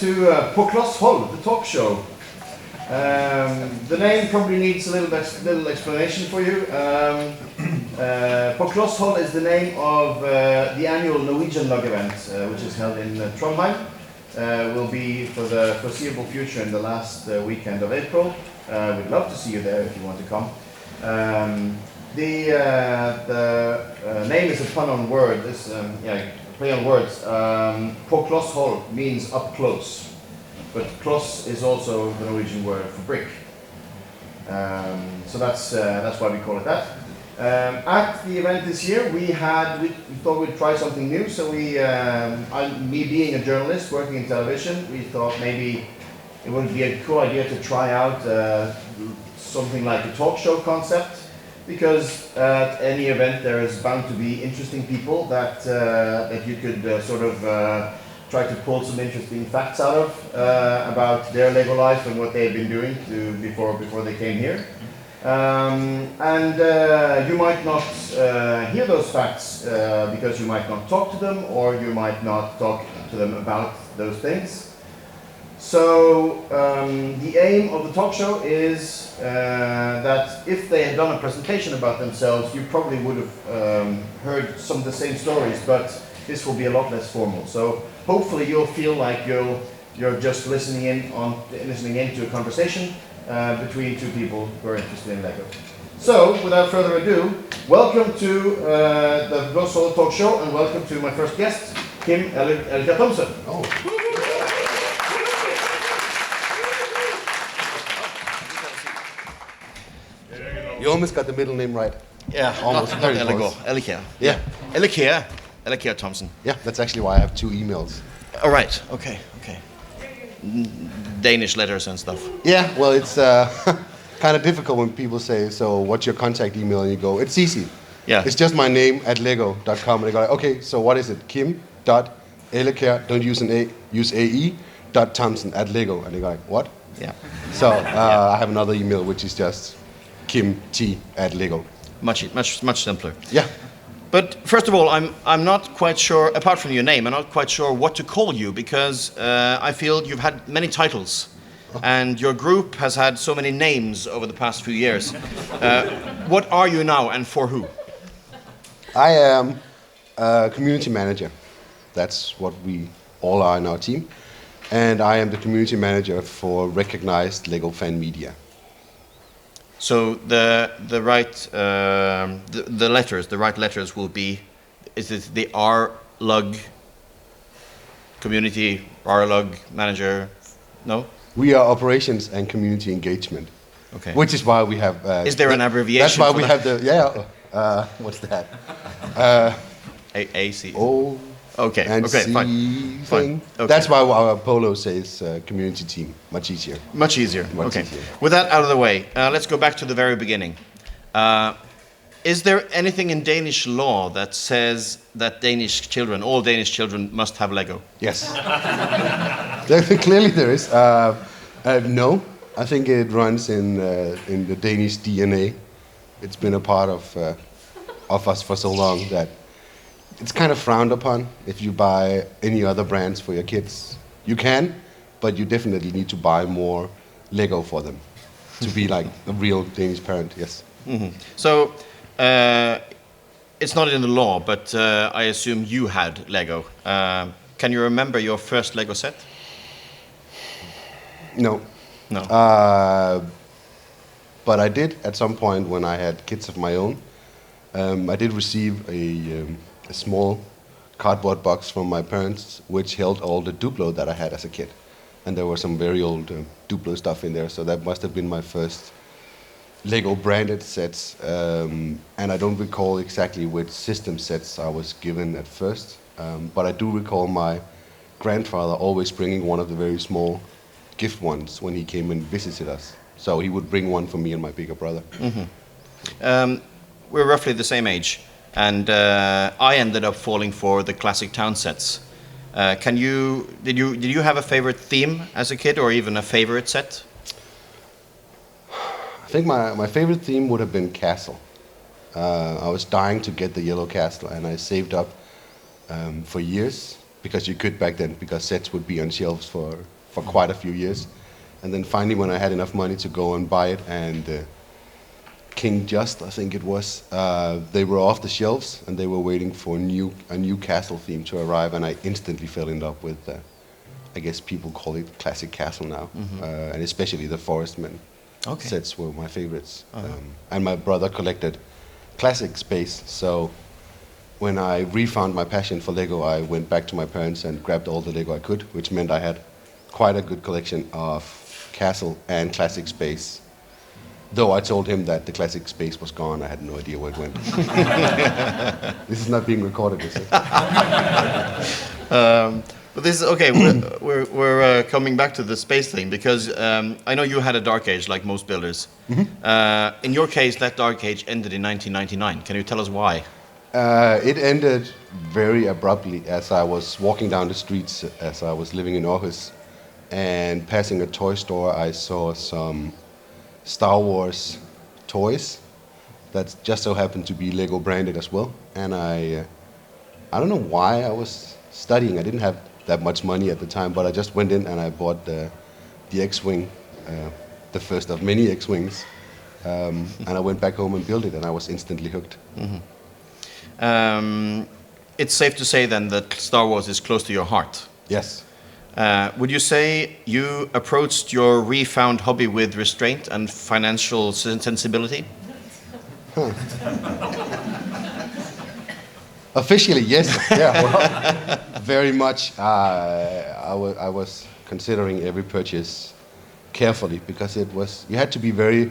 to Portugal, the talk show. The name probably needs a little explanation for you. Portugal is the name of the annual Norwegian log event, which is held in Trondheim. Will be for the foreseeable future in the last weekend of April. We'd love to see you there if you want to come. The name is a pun on word. This play on words. Portugal means up close, but kloss is also the Norwegian word for brick. So that's why we call it that. At the event this year, we thought we'd try something new. So me being a journalist working in television, we thought maybe it would be a cool idea to try out something like a talk show concept, because at any event there is bound to be interesting people that you could try to pull some interesting facts out of about their Lego life and what they've been doing before they came here. You might not hear those facts because you might not talk to them, or you might not talk to them about those things. So the aim of the talk show is that if they had done a presentation about themselves, you probably would have heard some of the same stories, but this will be a lot less formal. So hopefully you'll feel like you're just listening into a conversation between two people who are interested in Lego. So, without further ado, welcome to the Portugal Talk Show, and welcome to my first guest, Kim Thomsen. Oh. You almost got the middle name right. Yeah, almost. Not Elliker. Yeah. Elliker Thomsen. Yeah, that's actually why I have 2 emails. All right. Okay. Danish letters and stuff. Yeah, well, it's kind of difficult when people say, so what's your contact email? And you go, it's easy. Yeah. It's just my name at lego.com. And they go, like, okay, so what is it? Kim.Elliker, don't use an A, use AE, .Thomsen at Lego. And they go like, what? Yeah. So I have another email, which is just Kim.T at Lego. Much simpler. Yeah. But first of all, I'm not quite sure, apart from your name, I'm not quite sure what to call you, because I feel you've had many titles, and your group has had so many names over the past few years. What are you now, and for who? I am a community manager. That's what we all are in our team. And I am the community manager for recognized Lego fan media. So the right letters will be, is it the R-Lug community, R-Lug manager? No? We are operations and community engagement. Okay. Which is why we have... is there an abbreviation? That's why we have the... what's that? AC. O okay, and C thing. Fine. Okay. That's why our polo says community team. Much easier. Much easier. Much okay. easier. With that out of the way, let's go back to the very beginning. Is there anything in Danish law that says that all Danish children must have Lego? Yes. Clearly there is. No, I think it runs in the Danish DNA. It's been a part of us for so long that it's kind of frowned upon if you buy any other brands for your kids. You can, but you definitely need to buy more Lego for them to be like a real Danish parent, yes. Mm-hmm. So, it's not in the law, but I assume you had Lego. Can you remember your first Lego set? No. No. But I did at some point when I had kids of my own. I did receive a small cardboard box from my parents, which held all the Duplo that I had as a kid. And there was some very old Duplo stuff in there, so that must have been my first Lego branded sets. And I don't recall exactly which system sets I was given at first, but I do recall my grandfather always bringing one of the very small gift ones when he came and visited us. So he would bring one for me and my bigger brother. Mm-hmm. We're roughly the same age. And I ended up falling for the classic town sets. Did you have a favorite theme as a kid, or even a favorite set? I think my favorite theme would have been castle. I was dying to get the yellow castle, and I saved up for years because you could back then, because sets would be on shelves for quite a few years. And then finally, when I had enough money to go and buy it, and King Just, I think it was, they were off the shelves, and they were waiting for a new castle theme to arrive, and I instantly fell in love with, I guess people call it classic castle now, and especially the Forestmen sets were my favorites. And my brother collected classic space, so when I refound my passion for Lego, I went back to my parents and grabbed all the Lego I could, which meant I had quite a good collection of castle and classic space. Though I told him that the classic space was gone, I had no idea where it went. This is not being recorded, is it? But this is okay. We're coming back to the space thing because I know you had a dark age like most builders. In your case, that dark age ended in 1999. Can you tell us why? It ended very abruptly as I was walking down the streets as I was living in Aarhus, and passing a toy store, I saw some Star Wars toys that just so happened to be Lego branded as well. And I don't know why I was studying. I didn't have that much money at the time, but I just went in and I bought the X-Wing, the first of many X-Wings, and I went back home and built it, and I was instantly hooked. It's safe to say then that Star Wars is close to your heart. Yes. Would you say you approached your refound hobby with restraint and financial sensibility? Officially, yes. Yeah, well, very much. I was considering every purchase carefully because you had to be very,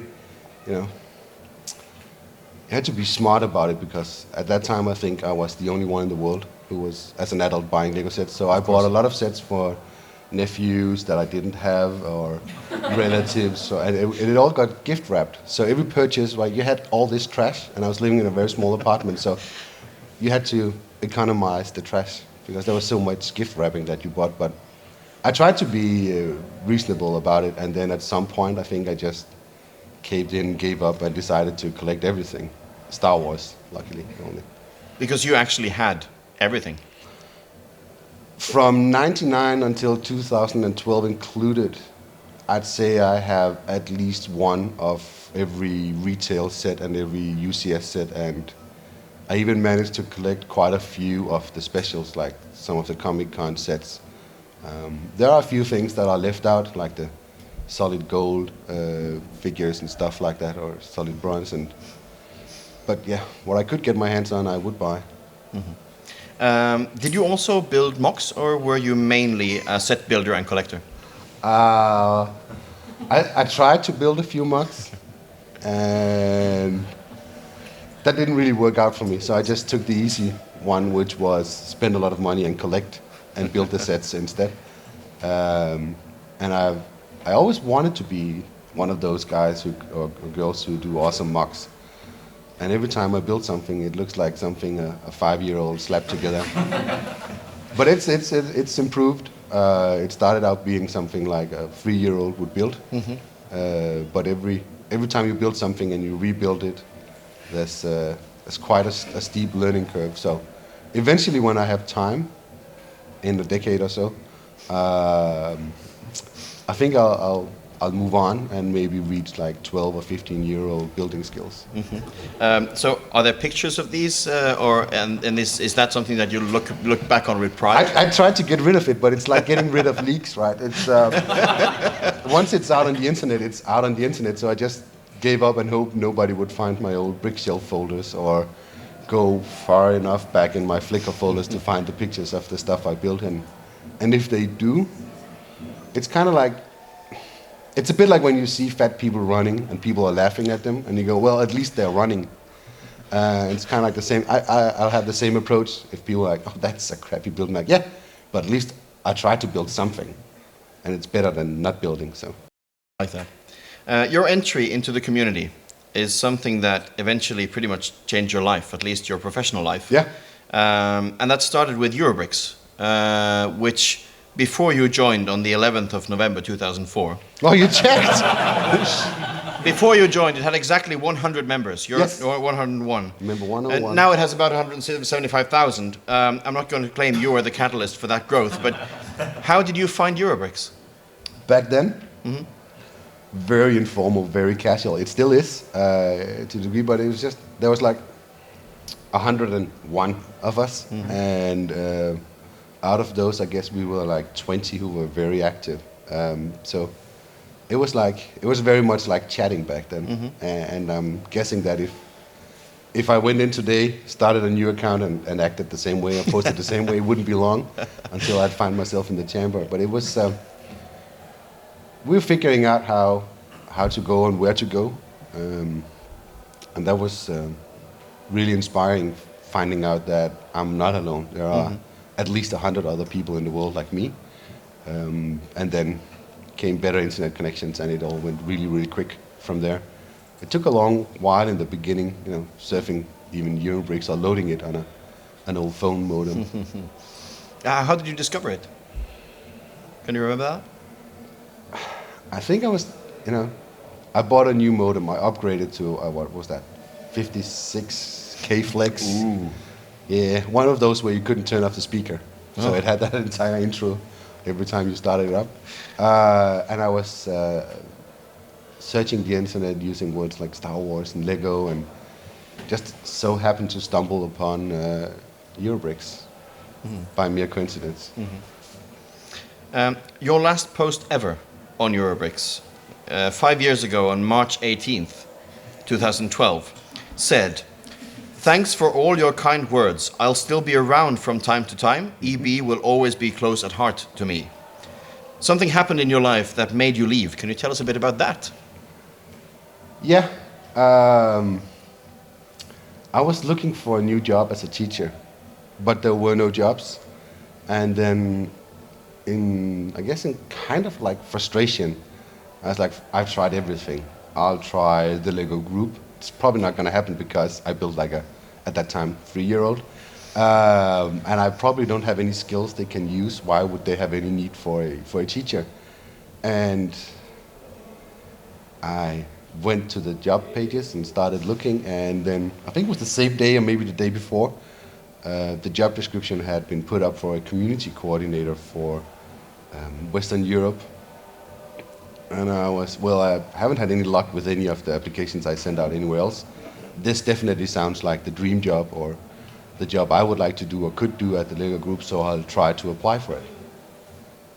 you had to be smart about it, because at that time I think I was the only one in the world who was, as an adult, buying Lego sets. So I bought a lot of sets for nephews that I didn't have, or relatives, and it all got gift wrapped. So every purchase, like, you had all this trash, and I was living in a very small apartment, so you had to economize the trash because there was so much gift wrapping that you bought. But I tried to be reasonable about it, and then at some point I think I just caved in, gave up, and decided to collect everything. Star Wars, luckily, only. Because you actually had everything. From 99 until 2012 included, I'd say I have at least one of every retail set and every UCS set, and I even managed to collect quite a few of the specials, like some of the Comic-Con sets. There are a few things that are left out, like the solid gold figures and stuff like that, or solid bronze. But yeah, what I could get my hands on, I would buy. Did you also build mocks, or were you mainly a set builder and collector? I tried to build a few mocks, and that didn't really work out for me. So I just took the easy one, which was spend a lot of money and collect, and build the sets instead. And I always wanted to be one of those guys or girls who do awesome mocks. And every time I build something, it looks like something a 5-year-old slapped together. But it's improved. It started out being something like a 3-year-old would build. But every time you build something and you rebuild it, there's quite a steep learning curve. So eventually, when I have time, in a decade or so, I think I'll move on and maybe reach like 12 or 15-year-old building skills. So are there pictures of these, and is that something that you look back on with pride? I tried to get rid of it, but it's like getting rid of leaks, right? It's once it's out on the internet, it's out on the internet. So I just gave up and hoped nobody would find my old brick shelf folders or go far enough back in my Flickr folders to find the pictures of the stuff I built. And if they do, it's kind of like, it's a bit like when you see fat people running and people are laughing at them, and you go, well, at least they're running. It's kind of like the same. I'll have the same approach if people are like, oh, that's a crappy build. I'm like, yeah, but at least I tried to build something, and it's better than not building. So, like that. Your entry into the community is something that eventually pretty much changed your life, at least your professional life. Yeah. And that started with Eurobricks, which, before you joined on the 11th of November 2004. Oh, you checked? Before you joined, it had exactly 100 members. Yes. Or 101. Member And 101. now it has about 175,000. I'm not going to claim you are the catalyst for that growth, but how did you find Eurobricks? Back then, very informal, very casual. It still is to the degree, but it was just, there was like 101 of us, and out of those, I guess we were like 20 who were very active. So it was very much like chatting back then, and I'm guessing that if I went in today, started a new account and acted the same way, or posted the same way, it wouldn't be long until I'd find myself in the chamber. But it was, we were figuring out how to go and where to go, and that was really inspiring, finding out that I'm not alone. There are at least 100 other people in the world like me, and then came better internet connections, and it all went really, really quick from there. It took a long while in the beginning, surfing even Eurobricks or loading it on an old phone modem. How did you discover it? Can you remember that? I think I was, I bought a new modem. I upgraded to, what was that, 56K Flex. Ooh. Yeah, one of those where you couldn't turn off the speaker. So it had that entire intro every time you started it up. And I was searching the internet using words like Star Wars and Lego, and just so happened to stumble upon Eurobricks by mere coincidence. Your last post ever on Eurobricks, 5 years ago on March 18th, 2012, said, "Thanks for all your kind words. I'll still be around from time to time. EB will always be close at heart to me." Something happened in your life that made you leave. Can you tell us a bit about that? Yeah. I was looking for a new job as a teacher, but there were no jobs. And then in kind of like frustration, I was like, I've tried everything. I'll try the Lego group. It's probably not going to happen because I built like at that time, 3-year-old. And I probably don't have any skills they can use. Why would they have any need for a teacher? And I went to the job pages and started looking, and then I think it was the same day or maybe the day before, the job description had been put up for a community coordinator for Western Europe. And I haven't had any luck with any of the applications I sent out anywhere else. This definitely sounds like the dream job, or the job I would like to do or could do at the Lego Group, so I'll try to apply for it.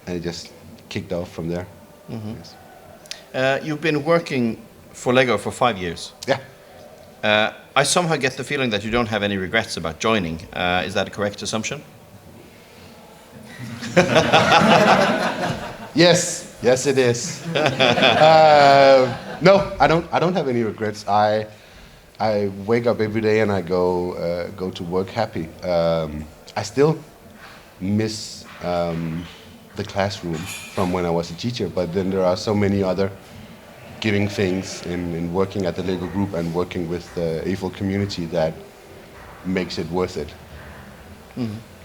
And it just kicked off from there. Yes. You've been working for Lego for 5 years. Yeah. I somehow get the feeling that you don't have any regrets about joining. Is that a correct assumption? Yes, it is. No, I don't have any regrets. I wake up every day and I go to work happy. I still miss the classroom from when I was a teacher, but then there are so many other giving things in working at the Lego Group and working with the AFL community that makes it worth it.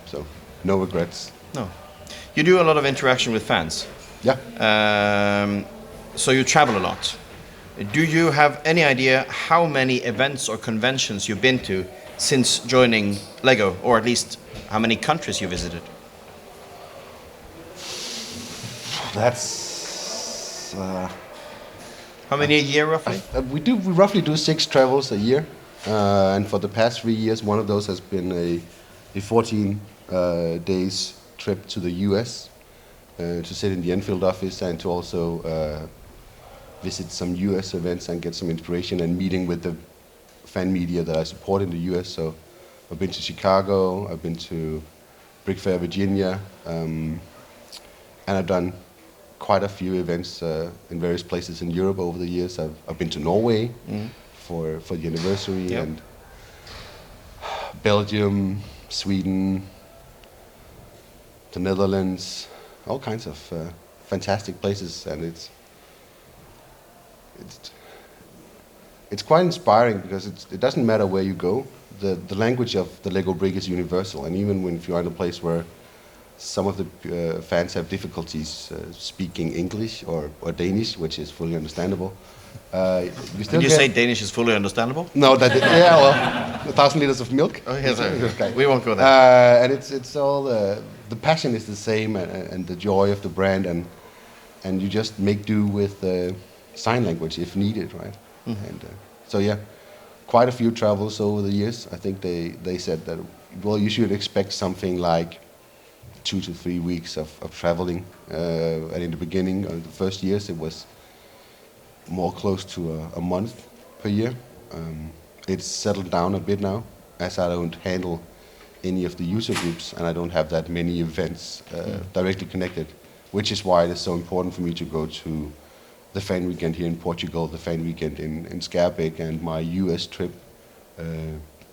So, no regrets. No. You do a lot of interaction with fans. Yeah. So you travel a lot. Do you have any idea how many events or conventions you've been to since joining Lego, or at least how many countries you visited? That's How many a year, roughly? we roughly do 6 travels a year, and for the past 3 years, one of those has been a 14 days trip to the US to sit in the Enfield office and to also visit some US events and get some inspiration, and meeting with the fan media that I support in the US. So I've been to Chicago, I've been to Brick Fair, Virginia, and I've done quite a few events in various places in Europe over the years. I've been to Norway for the anniversary, Yep. and Belgium, Sweden, the Netherlands, all kinds of fantastic places, and it's quite inspiring because it doesn't matter where you go. The language of the Lego brick is universal, and even if you're in a place where some of the fans have difficulties speaking English or Danish, which is fully understandable, We still Did you get- say Danish is fully understandable? No, that yeah, well, 1,000 liters of milk. Oh, yes, sir. Okay. We won't go there. And it's all the passion is the same, and the joy of the brand, and you just make do with sign language if needed, right? And so yeah, quite a few travels over the years. I think they said that, well, you should expect something like 2 to 3 weeks of traveling. And in the beginning, the first years, it was more close to a month per year. It's settled down a bit now, as I don't handle any of the user groups, and I don't have that many events directly connected, which is why it is so important for me to go to the fan weekend here in Portugal, the fan weekend in Scabeck, and my US trip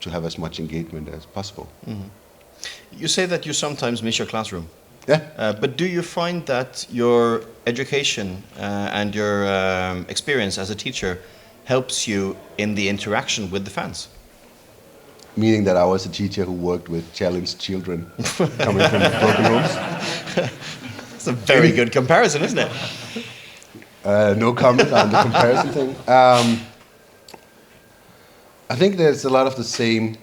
to have as much engagement as possible. You say that you sometimes miss your classroom. Yeah. But do you find that your education and your experience as a teacher helps you in the interaction with the fans? Meaning that I was a teacher who worked with challenged children coming from broken homes. It's a very good comparison, isn't it? No comment on the comparison thing. I think there's a lot of the same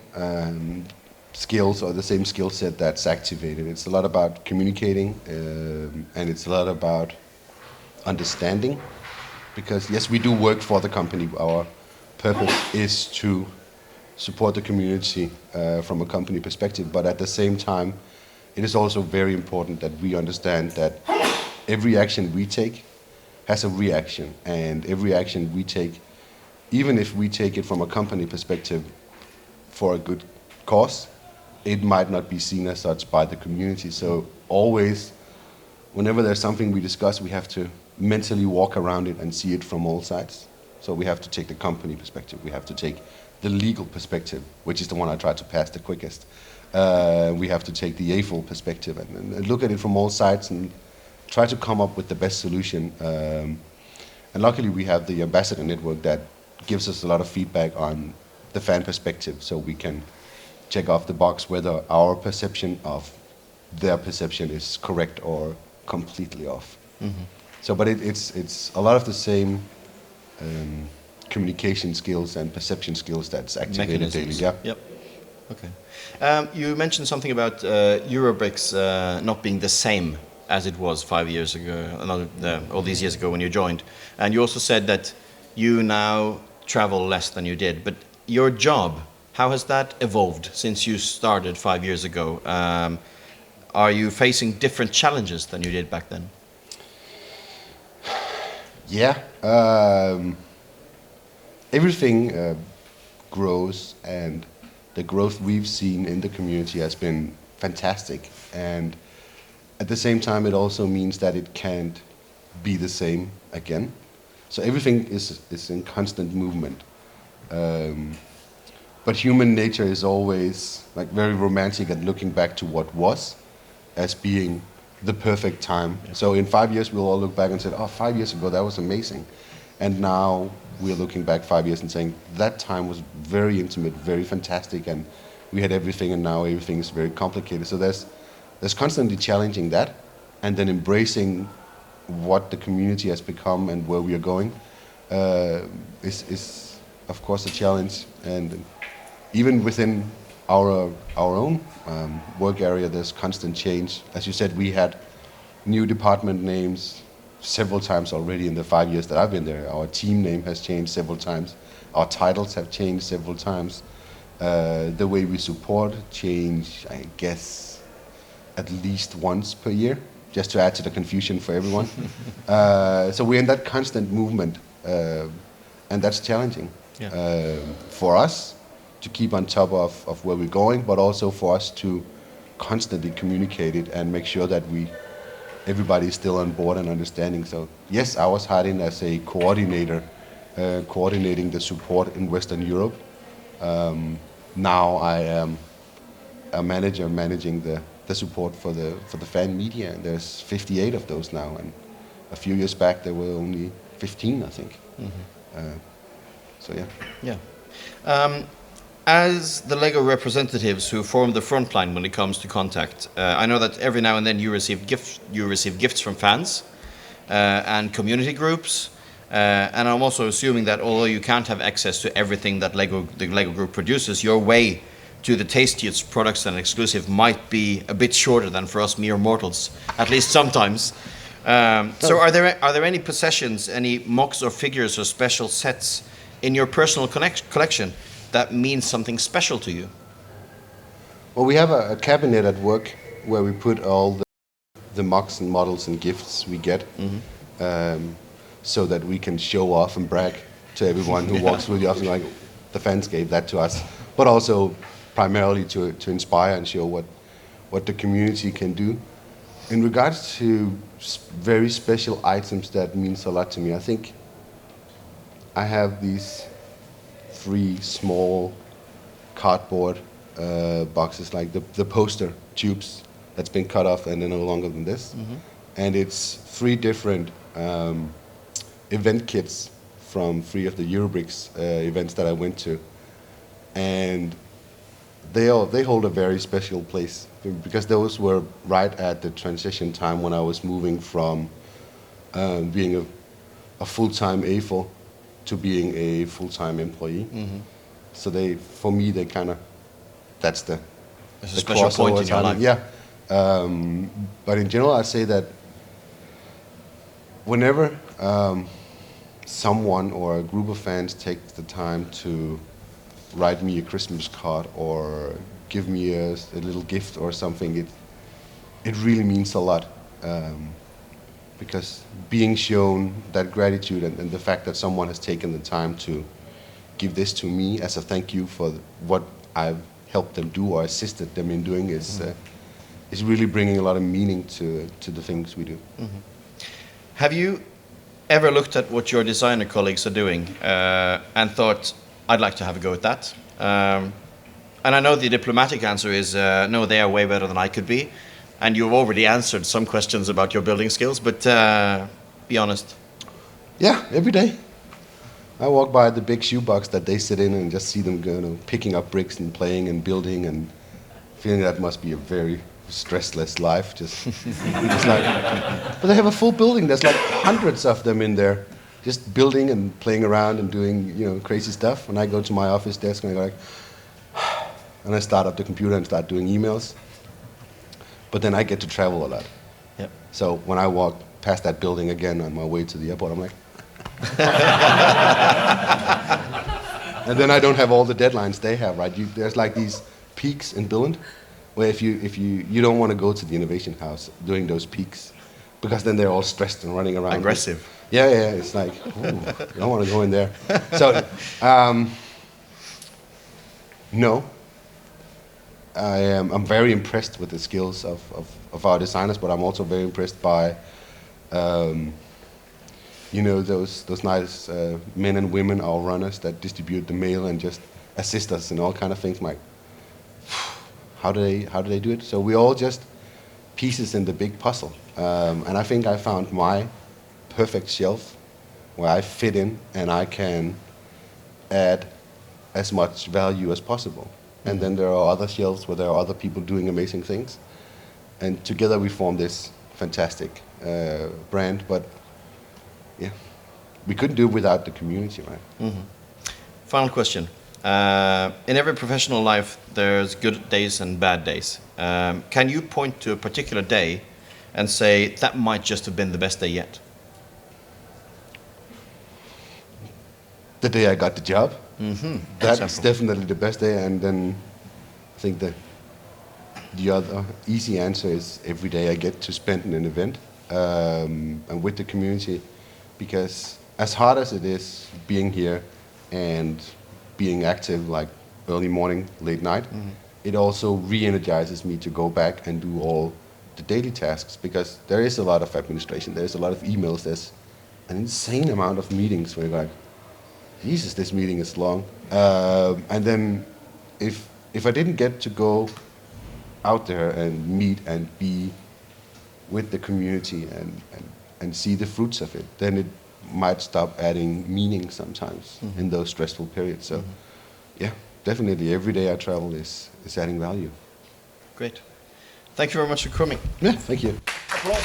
skills or the same skill set that's activated. It's a lot about communicating, and it's a lot about understanding. Because yes, we do work for the company. Our purpose is to support the community from a company perspective, but at the same time, it is also very important that we understand that every action we take has a reaction, and every action we take, even if we take it from a company perspective for a good cause, it might not be seen as such by the community. So always, whenever there's something we discuss, we have to mentally walk around it and see it from all sides. So we have to take the company perspective, we have to take the legal perspective, which is the one I try to pass the quickest. We have to take the AFL perspective and look at it from all sides and try to come up with the best solution. And luckily we have the ambassador network that gives us a lot of feedback on the fan perspective, so we can check off the box whether our perception of their perception is correct or completely off. So, but it's a lot of the same communication skills and perception skills that's activated daily. Mechanisms. Yeah. Yep. Okay. You mentioned something about Eurobricks not being the same as it was 5 years ago, all these years ago when you joined. And you also said that you now travel less than you did. But your job, how has that evolved since you started 5 years ago? Are you facing different challenges than you did back then? Yeah. Everything grows, and the growth we've seen in the community has been fantastic. And at the same time, it also means that it can't be the same again. So everything is in constant movement. But human nature is always like very romantic at looking back to what was as being the perfect time. So in 5 years, we'll all look back and say, oh, 5 years ago, that was amazing. And now we're looking back 5 years and saying, that time was very intimate, very fantastic, and we had everything, and now everything is very complicated. So there's constantly challenging that, and then embracing what the community has become and where we are going is of course a challenge. And even within our own work area, there's constant change. As you said, we had new department names several times already in the 5 years that I've been there. Our team name has changed several times. Our titles have changed several times. The way we support change, I guess, at least once per year, just to add to the confusion for everyone. So we're in that constant movement, and that's challenging for us to keep on top of where we're going, but also for us to constantly communicate it and make sure that everybody is still on board and understanding. So yes, I was hired in as a coordinator, coordinating the support in Western Europe. Now I am a manager managing the support for the fan media, and there's 58 of those now, and a few years back there were only 15, I think. So yeah. Yeah. As the LEGO representatives who form the front line when it comes to contact, I know that every now and then you receive gifts from fans and community groups. And I'm also assuming that although you can't have access to everything that the Lego Group produces, your way to the tastiest products and exclusive might be a bit shorter than for us mere mortals, at least sometimes. So are there any possessions, any mocks or figures or special sets in your personal collection that means something special to you? Well, we have a cabinet at work where we put all the mocks and models and gifts we get, so that we can show off and brag to everyone who walks through the office, like, the fans gave that to us, but also primarily to inspire and show what the community can do. In regards to very special items that means a lot to me, I think I have these 3 small cardboard boxes, like the poster tubes that's been cut off and they're no longer than this. And it's 3 different event kits from 3 of the Eurobricks events that I went to. And they hold a very special place, because those were right at the transition time when I was moving from being a full-time AFO to being a full-time employee. So for me, that's the special point in your life. Yeah. But in general, I say that whenever someone or a group of fans takes the time to write me a Christmas card or give me a little gift or something, it really means a lot, because being shown that gratitude and the fact that someone has taken the time to give this to me as a thank you for what I've helped them do or assisted them in doing is really bringing a lot of meaning to the things we do. Have you ever looked at what your designer colleagues are doing and thought, I'd like to have a go at that? And I know the diplomatic answer is, no, they are way better than I could be. And you've already answered some questions about your building skills, but be honest. Yeah, every day. I walk by the big shoebox that they sit in and just see them picking up bricks and playing and building, and feeling that must be a very stressless life. Just like, but they have a full building. There's like hundreds of them in there, just building and playing around and doing crazy stuff. When I go to my office desk and I go like, and I start up the computer and start doing emails. But then I get to travel a lot. Yep. So when I walk past that building again on my way to the airport, I'm like, and then I don't have all the deadlines they have, right? There's like these peaks in Billund, where if you don't want to go to the innovation house during those peaks, because then they're all stressed and running around. Aggressive. Yeah, it's like, ooh, I don't want to go in there. So, no. I'm very impressed with the skills of our designers, but I'm also very impressed by those nice men and women, our runners that distribute the mail and just assist us in all kind of things. Like, how do they do it? So we're all just pieces in the big puzzle, and I think I found my perfect shelf where I fit in and I can add as much value as possible. And then there are other shelves where there are other people doing amazing things, and together we form this fantastic brand. But yeah, we couldn't do it without the community, right? Mm-hmm. Final question. In every professional life, there's good days and bad days. Can you point to a particular day and say that might just have been the best day yet? The day I got the job. Mm-hmm. That's definitely the best day. And then I think the other easy answer is every day I get to spend in an event and with the community, because as hard as it is being here and being active like early morning, late night, it also re-energizes me to go back and do all the daily tasks, because there is a lot of administration, there's a lot of emails, there's an insane amount of meetings where you're like, Jesus, this meeting is long. And then if I didn't get to go out there and meet and be with the community and see the fruits of it, then it might stop adding meaning sometimes in those stressful periods. So yeah, definitely every day I travel is adding value. Great. Thank you very much for coming. Yeah, thank you. Applause.